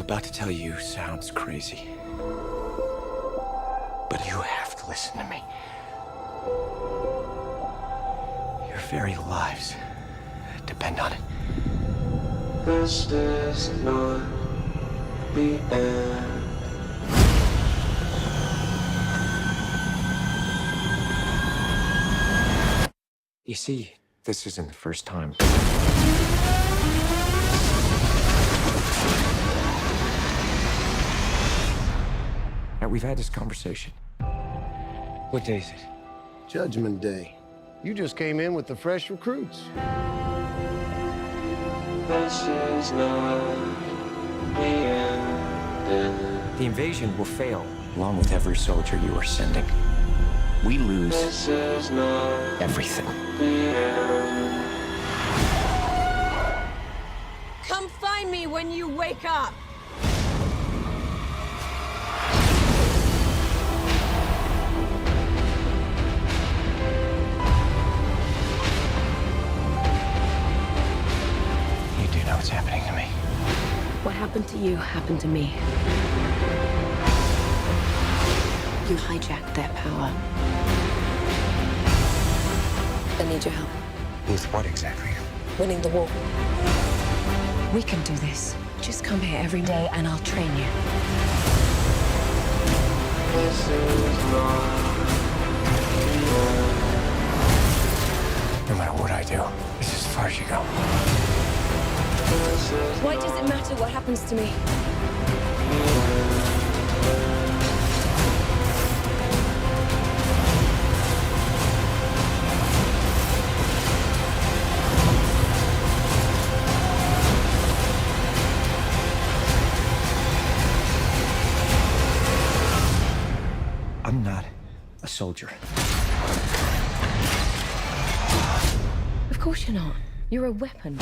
about to tell you sounds crazy. But you have to listen to me. Your very lives depend on it. This is not the end. You see, this isn't the first time. Now, we've had this conversation. What day is it? Judgment Day. You just came in with the fresh recruits. This is not the end. The invasion will fail, along with every soldier you are sending. We lose This is not everything. the end. Come find me when you wake up! You do know what's happening to me. What happened to you happened to me. You hijacked their power. I need your help. With what exactly? Winning the war. We can do this. Just come here every day and I'll train you. This is not the end. No matter what I do, this is as far as you go. This is Why does it matter what happens to me? I'm not a soldier. Of course you're not. You're a weapon.